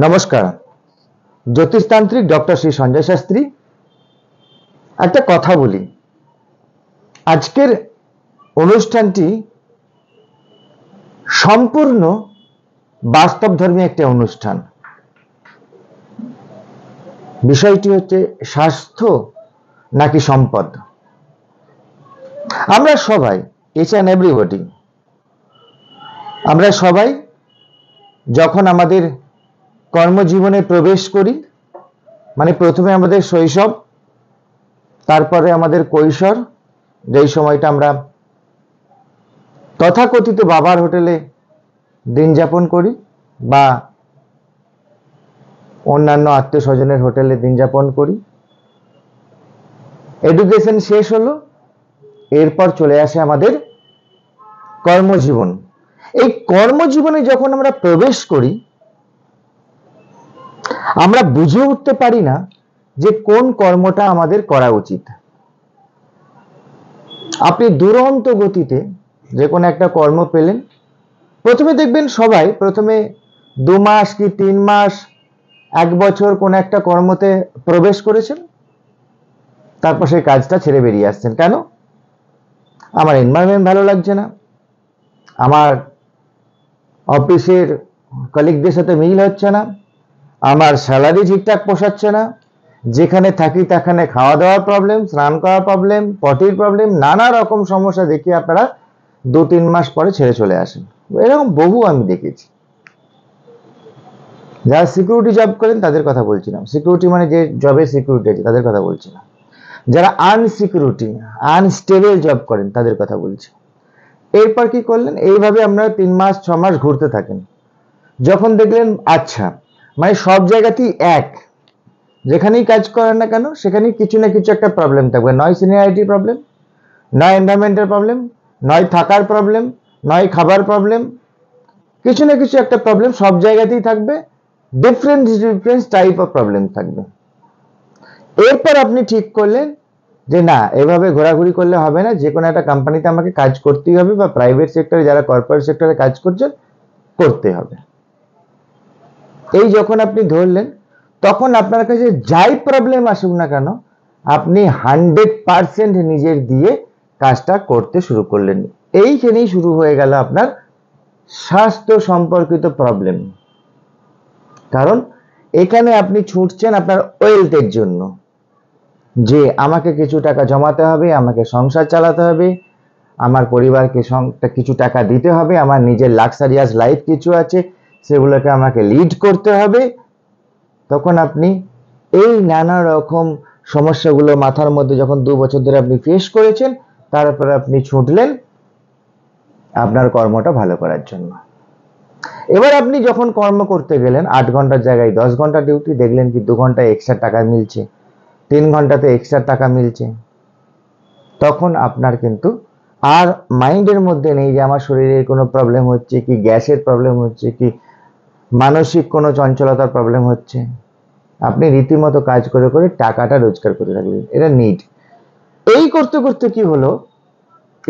নমস্কার, জ্যোতিষতান্ত্রিক ডক্টর শ্রী সঞ্জয় শাস্ত্রী। একটা কথা বলি, আজকের অনুষ্ঠানটি সম্পূর্ণ বাস্তবধর্মী একটা অনুষ্ঠান। বিষয়টি হচ্ছে স্বাস্থ্য নাকি সম্পদ। আমরা সবাই, ইচ অ্যান্ড এভরিবডি, আমরা সবাই যখন আমাদের কর্মজীবনে প্রবেশ করি, মানে প্রথমে আমাদের শৈশব, তারপরে আমাদের কৈশোর, যেই সময়টা আমরা তথাকথিত বাবার হোটেলে দিন যাপন করি বা অন্যান্য আত্মীয় স্বজনের হোটেলে দিন যাপন করি। এডুকেশন শেষ হলো, এরপর চলে আসে আমাদের কর্মজীবন। এই কর্মজীবনে যখন আমরা প্রবেশ করি, আমরা বুঝে উঠতে পারি না যে কোন কর্মটা আমাদের করা উচিত। আপনি দুরন্ত গতিতে যে কোনো একটা কর্ম পেলেন, প্রথমে দেখবেন সবাই প্রথমে 2 মাস কি 3 মাস 1 বছর কোন একটা কর্মতে প্রবেশ করেছেন, তারপর সেই কাজটা ছেড়ে বেরিয়ে আসছেন। কেন? আমার এনভায়রনমেন্ট ভালো লাগছে না, আমার অফিসের কলিগদের সাথে মিল হচ্ছে না, আমার স্যালারি ঠিকঠাক পোষাচ্ছে না, যেখানে থাকি সেখানে খাওয়া দাওয়ার প্রবলেম, স্নান করার প্রবলেম, পটির প্রবলেম, নানা রকম সমস্যা দেখিয়ে আপনারা 2-3 মাস পরে ছেড়ে চলে আসেন। এরকম বহু আমি দেখেছি। যারা সিকিউরিটি জব করেন তাদের কথা বলছি না, সিকিউরিটি মানে যে জবের সিকিউরিটি আছে তাদের কথা বলছি না, যারা আনসিকিউরিটি আনস্টেবল জব করেন তাদের কথা বলছি। এরপর কি করলেন? এইভাবে আমরা 3 মাস 6 মাস ঘুরতে থাকেন। যখন দেখলেন আচ্ছা, মানে সব জায়গাতেই এক, যেখানেই কাজ করেন না কেন সেখানেই কিছু না কিছু একটা প্রবলেম থাকবে। নয় সিনিয়রিটি প্রবলেম, নয় এনভায়রনমেন্টের প্রবলেম, নয় থাকার প্রবলেম, নয় খাবার প্রবলেম, কিছু না কিছু একটা প্রবলেম সব জায়গাতেই থাকবে। ডিফারেন্ট টাইপ অফ প্রবলেম থাকবে। এরপর আপনি ঠিক করলেন যে না, এভাবে ঘোরাঘুরি করলে হবে না, যে কোনো একটা কোম্পানিতে আমাকে কাজ করতেই হবে, বা প্রাইভেট সেক্টরে যারা কর্পোরেট সেক্টরে কাজ করছেন করতে হবে। এই যখন আপনি ধরলেন, তখন আপনার কাছে যাই প্রবলেম আসুক না কেন, আপনি 100% নিজের দিয়ে কাজটা করতে শুরু করলেন। এইখানেই শুরু হয়ে গেল আপনার স্বাস্থ্য সম্পর্কিত প্রবলেম। কারণ এখানে আপনি ছুটছেন আপনার ওয়েলথের জন্য, যে আমাকে কিছু টাকা জমাতে হবে, আমাকে সংসার চালাতে হবে, আমার পরিবারকে কিছু টাকা দিতে হবে, আমার নিজের লাক্সারিয়াস লাইফ কিছু আছে সেগুলোকে আমাকে লিড করতে হবে। তখন আপনি এই নানা রকম সমস্যাগুলো মাথার মধ্যে যখন 2 বছর ধরে আপনি ফেস করেছেন, তারপর আপনি ছুটলেন আপনার কর্মটা ভালো করার জন্য। এবার আপনি যখন কর্ম করতে গেলেন, 8 ঘন্টার জায়গায় 10 ঘন্টা ডিউটি, দেখলেন কি 2 ঘন্টায় এক্সট্রা টাকা মিলছে, 3 ঘন্টাতে এক্সট্রা টাকা মিলছে, তখন আপনার কিন্তু আর মাইন্ডের মধ্যে নেই যে আমার শরীরে কোনো প্রবলেম হচ্ছে কি, গ্যাসের প্রবলেম হচ্ছে কি, মানসিক কোনো চঞ্চলতার প্রবলেম হচ্ছে। আপনি রীতিমতো কাজ করে করে টাকাটা রোজগার করে থাকলেন, এটা নিড। এই করতে করতে কি হলো,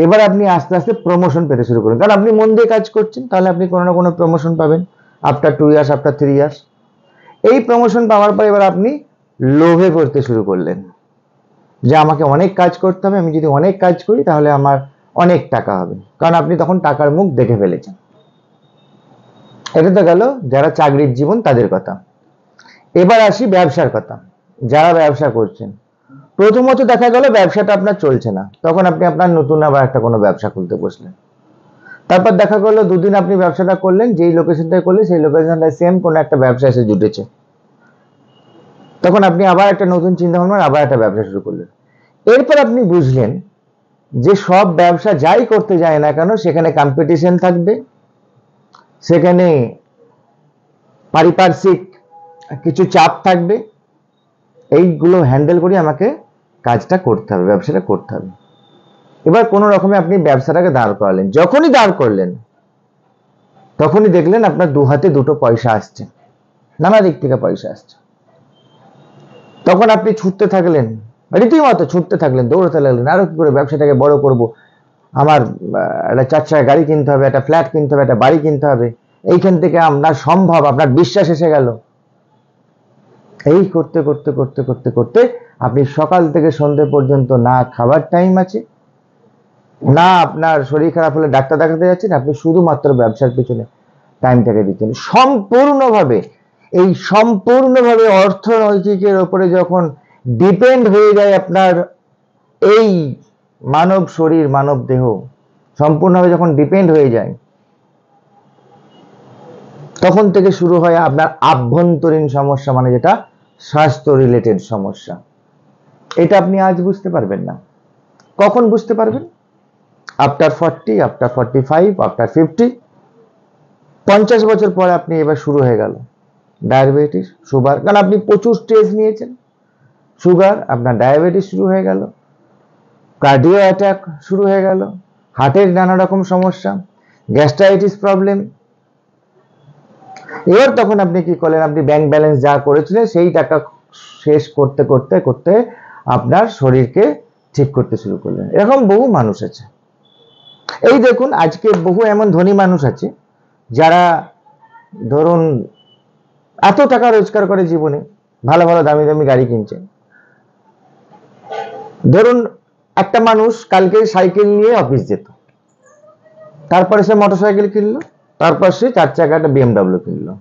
এবার আপনি আস্তে আস্তে প্রমোশন পেতে শুরু করলেন। কারণ আপনি মন দিয়ে কাজ করছেন, তাহলে আপনি কোনো না কোনো প্রমোশন পাবেন আফটার 2 ইয়ার্স, আফটার 3 ইয়ার্স। এই প্রমোশন পাওয়ার পর এবার আপনি লোভে পড়তে শুরু করলেন যে আমাকে অনেক কাজ করতে হবে, আমি যদি অনেক কাজ করি তাহলে আমার অনেক টাকা হবে। কারণ আপনি তখন টাকার মুখ দেখে ফেলেছেন। এটা তো গেল যারা চাকরির জীবন তাদের কথা। এবার আসি ব্যবসার কথা। যারা ব্যবসা করছেন, প্রথমত দেখা গেল ব্যবসাটা আপনার চলছে না, তখন আপনি আপনার নতুন আবার একটা কোনো ব্যবসা খুলতে বসলেন। তারপর দেখা গেল 2 দিন আপনি ব্যবসাটা করলেন, যেই লোকেশনটায় করলেন সেই লোকেশনটায় সেম কোনো একটা ব্যবসা এসে জুটেছে, তখন আপনি আবার একটা নতুন চিন্তা ভাবনা, আবার একটা ব্যবসা শুরু করলেন। এরপর আপনি বুঝলেন যে সব ব্যবসা যাই করতে যায় না কেন সেখানে কম্পিটিশন থাকবে, সেখানে পারিপার্শ্বিক কিছু চাপ থাকবে। এইগুলো হ্যান্ডেল করে আমাকে কাজটা করতে হবে, ব্যবসাটা করতে হবে। এবার কোনো রকমে আপনি ব্যবসাটাকে দাঁড় করালেন। যখনই দাঁড় করলেন তখনই দেখলেন আপনার 2 হাতে 2টো পয়সা আসছে, নানা দিক থেকে পয়সা আসছে। তখন আপনি ছুটতে থাকলেন, রীতিমতো ছুটতে থাকলেন, দৌড়াতে লাগলেন, আরো কি করে ব্যবসাটাকে বড় করব, আমার একটা 4 চাকা গাড়ি কিনতে হবে, একটা ফ্ল্যাট কিনতে হবে, একটা বাড়ি কিনতে হবে। এইখান থেকে আপনার সম্ভব, আপনার বিশ্বাস এসে গেল এই করতে করতে করতে করতে করতে আপনি সকাল থেকে সন্ধ্যে পর্যন্ত না খাবার টাইম আছে, না আপনার শরীর খারাপ হলে ডাক্তার দেখাতে যাচ্ছেন, আপনি শুধুমাত্র ব্যবসার পিছনে টাইমটাকে দিচ্ছেন সম্পূর্ণভাবে। এই সম্পূর্ণভাবে অর্থনৈতিকের উপরে যখন ডিপেন্ড হয়ে যায় আপনার এই মানব শরীর, মানব দেহ সম্পূর্ণভাবে যখন ডিপেন্ড হয়ে যায়, তখন থেকে শুরু হয় আপনার আভ্যন্তরীণ সমস্যা, মানে যেটা স্বাস্থ্য রিলেটেড সমস্যা। এটা আপনি আজ বুঝতে পারবেন না। কখন বুঝতে পারবেন? আফটার 40, আফটার 45, আফটার 50, 50 বছর পরে আপনি এবার শুরু হয়ে গেল ডায়াবেটিস, সুগার, কারণ আপনি প্রচুর স্ট্রেস নিয়েছেন। সুগার, আপনার ডায়াবেটিস শুরু হয়ে গেল, কার্ডিও অ্যাটাক শুরু হয়ে গেল, হার্টের নানা রকম সমস্যা, গ্যাস্ট্রাইটিস প্রবলেম। এবার তখন আপনি কি করলেন? আপনি ব্যাংক ব্যালেন্স যা করেছিলেন সেই টাকা শেষ করতে করতে করতে আপনার শরীরকে ঠিক করতে শুরু করলেন। এরকম বহু মানুষ আছে। এই দেখুন, আজকে বহু এমন ধনী মানুষ আছে যারা ধরুন এত টাকা রোজগার করে জীবনে, ভালো ভালো দামি দামি গাড়ি কিনছে। ধরুন একটা মানুষ কালকে সাইকেল নিয়ে অফিস যেত, তারপরে সে মোটরসাইকেল কিনলো, তারপর সে 4 চাকা একটা BMW কিনলো।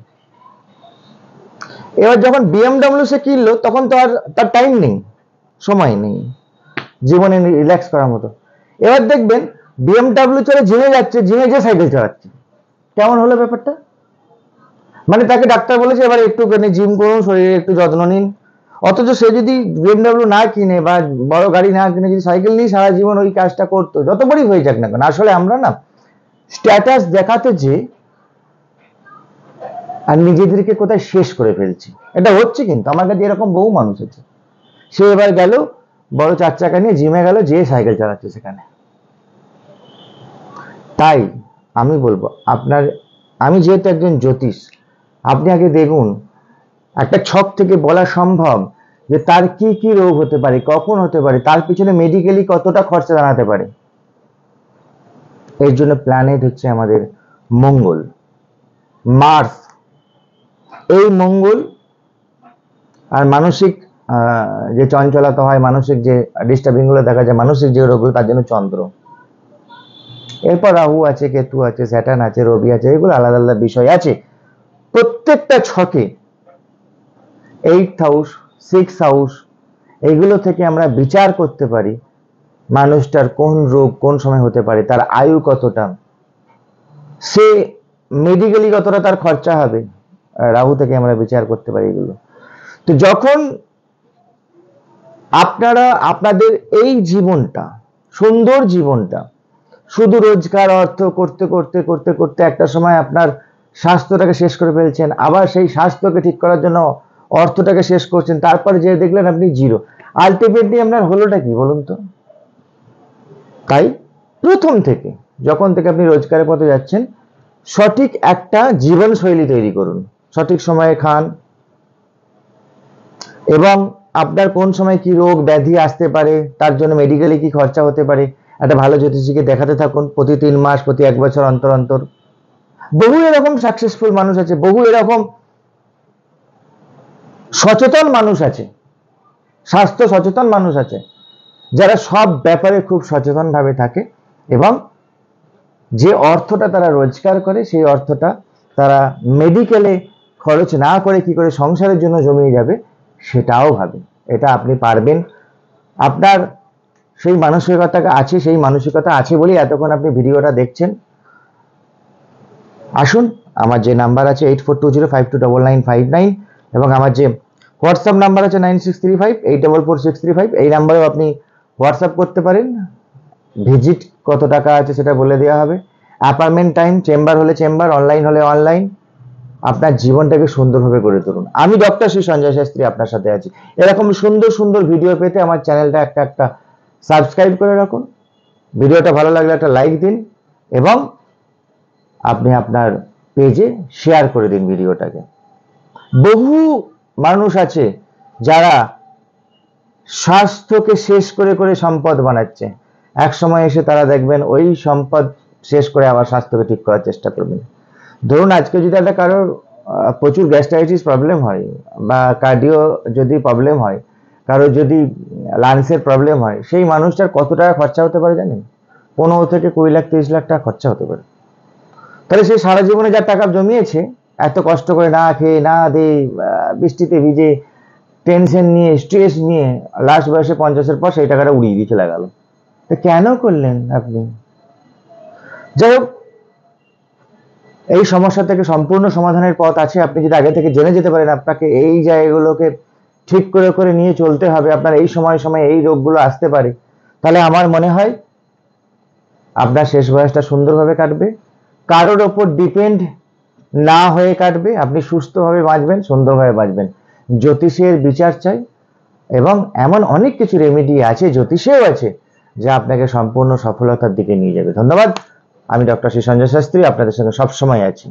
এবার যখন BMW সে কিনলো তখন তো আর তার টাইম নেই, সময় নেই জীবনে রিল্যাক্স করার মতো। এবার দেখবেন BMW চলে জিমে যাচ্ছে, জিমে যে সাইকেল চালাচ্ছে। কেমন হলো ব্যাপারটা? মানে তাকে ডাক্তার বলেছে এবার একটুখানি জিম করুন, শরীরে একটু যত্ন নিন। অথচ সে যদি BMW না কিনে বা বড় গাড়ি না কিনে যদি সাইকেল নিয়ে সারা জীবন ওই কাজটা করতো, যত বড়ই হয়ে যাক না কেন। আসলে আমরা না স্ট্যাটাস দেখাতে যে আর নিজেদেরকে কোথায় শেষ করে ফেলছি, এটা হচ্ছে। কিন্তু আমার কাছে এরকম বহু মানুষ আছে, সে এবার গেল বড় 4 চাকা নিয়ে জিমে গেল, যে সাইকেল চালাচ্ছে সেখানে। তাই আমি বলবো আপনার, আমি যেহেতু একজন জ্যোতিষ, আপনি আগে দেখুন একটা ছক থেকে বলা সম্ভব যে তার কি কি রোগ হতে পারে, কখন হতে পারে, তার পিছনে মেডিকেলি কতটা খরচা দাঁড়াতে পারে। এর জন্য প্ল্যানেট হচ্ছে আমাদের মঙ্গল, মার্স। এই মঙ্গল আর মানসিক যে চঞ্চলতা হয়, মানসিক যে ডিস্টার্বিং গুলো দেখা যায়, মানসিক যে রোগগুলো, তার জন্য চন্দ্র। এরপর রাহু আছে, কেতু আছে, স্যাটার্ন আছে, রবি আছে, এগুলো আলাদা আলাদা বিষয় আছে। প্রত্যেকটা ছকে 8th হাউস, 6th হাউস, এইগুলো থেকে আমরা বিচার করতে পারি মানুষটার কোন রোগ কোন সময় হতে পারে, তার আয়ু কতটা, সে মেডিকেলি কতটা তার খরচা হবে, রাহু থেকে আমরা বিচার করতে পারি এগুলো। তো যখন আপনারা আপনাদের এই জীবনটা, সুন্দর জীবনটা শুধু রোজগার অর্থ করতে করতে করতে করতে একটা সময় আপনার স্বাস্থ্যটাকে শেষ করে ফেলছেন, আবার সেই স্বাস্থ্যকে ঠিক করার জন্য অর্থটাকে শেষ করছেন, তারপরে যে দেখলেন আপনি জিরো। আলটিমেটলি আপনার হলোটা কি বলুন তো? তাই প্রথম থেকে, যখন থেকে আপনি রোজগারের পথে যাচ্ছেন, সঠিক একটা জীবনশৈলী তৈরি করুন, সঠিক সময়ে খান, এবং আপনার কোন সময় কি রোগ ব্যাধি আসতে পারে, তার জন্য মেডিকেলি কি খরচা হতে পারে, একটা ভালো জ্যোতিষীকে দেখাতে থাকুন প্রতি 3 মাস, প্রতি 1 বছর অন্তর অন্তর। বহু এরকম সাকসেসফুল মানুষ আছে, বহু এরকম সচেতন মানুষ আছে, স্বাস্থ্য সচেতন মানুষ আছে, যারা সব ব্যাপারে খুব সচেতন ভাবে থাকে, এবং যে অর্থটা তারা রোজগার করে সেই অর্থটা তারা মেডিকেলে খরচ না করে কি করে সংসারের জন্য জমিয়ে যাবে সেটাও ভাবে। এটা আপনি পারবেন। আপনার সেই মানসিকতা আছে, সেই মানসিকতা আছে বলেই এতক্ষণ আপনি ভিডিওটা দেখছেন। আসুন, আমার যে নাম্বার আছে 8420529959, এবং আমার যে হোয়াটসঅ্যাপ নাম্বার আছে 9635844635, এই নাম্বারেও আপনি হোয়াটসঅ্যাপ করতে পারেন। ভিজিট কত টাকা আছে সেটা বলে দেওয়া হবে, অ্যাপয়েন্টমেন্ট টাইম, চেম্বার হলে চেম্বার, অনলাইন হলে অনলাইন। আপনার জীবনটাকে সুন্দরভাবে গড়ে তুলুন। আমি ডক্টর শ্রী সঞ্জয় শাস্ত্রী আপনার সাথে আছি। এরকম সুন্দর সুন্দর ভিডিও পেতে আমার চ্যানেলটা একটা সাবস্ক্রাইব করে রাখুন। ভিডিওটা ভালো লাগলে একটা লাইক দিন, এবং আপনি আপনার পেজে শেয়ার করে দিন ভিডিওটাকে। বহু মানুষ আছে যারা স্বাস্থ্যকে শেষ করে করে সম্পদ বানাচ্ছে, এক সময় এসে তারা দেখবেন ওই সম্পদ শেষ করে আবার স্বাস্থ্যকে ঠিক করার চেষ্টা করবেন। ধরুন আজকে যদি একটা কারোর প্রচুর গ্যাস্ট্রাইটিস প্রবলেম হয় বা কার্ডিও যদি প্রবলেম হয়, কারোর যদি লাংসের প্রবলেম হয়, সেই মানুষটার কত টাকা খরচা হতে পারে জানেন? 15 থেকে 20 লাখ 30 লাখ টাকা খরচা হতে পারে। তাহলে সে সারা জীবনে যা টাকা জমিয়েছে, এত কষ্ট করে না খেয়ে না দিয়ে বৃষ্টিতে ভিজে টেনশন নিয়ে স্ট্রেস নিয়ে লাস্ট বয়সে 50-এর পর সেই টাকাটা উড়িয়ে দিয়ে চলে গেল। তো কেন করলেন আপনি? যাই হোক, এই সমস্যা থেকে সম্পূর্ণ সমাধানের পথ আছে। আপনি যদি আগে থেকে জেনে যেতে পারেন আপনাকে এই জায়গাগুলোকে ঠিক করে করে নিয়ে চলতে হবে, আপনার এই সময় এই রোগগুলো আসতে পারে, তাহলে আমার মনে হয় আপনার শেষ বয়সটা সুন্দরভাবে কাটবে, কারোর ওপর ডিপেন্ড না হয়ে কাটবে। আপনি সুস্থভাবে বাঁচবেন, সুন্দরভাবে বাঁচবেন। জ্যোতিষের বিচার চাই, এবং এমন অনেক কিছু রেমেডি আছে, জ্যোতিষেও আছে, যা আপনাকে সম্পূর্ণ সফলতার দিকে নিয়ে যাবে। ধন্যবাদ। আমি ডক্টর শ্রী সঞ্জয় শাস্ত্রী, আপনাদের সঙ্গে সবসময় আছি।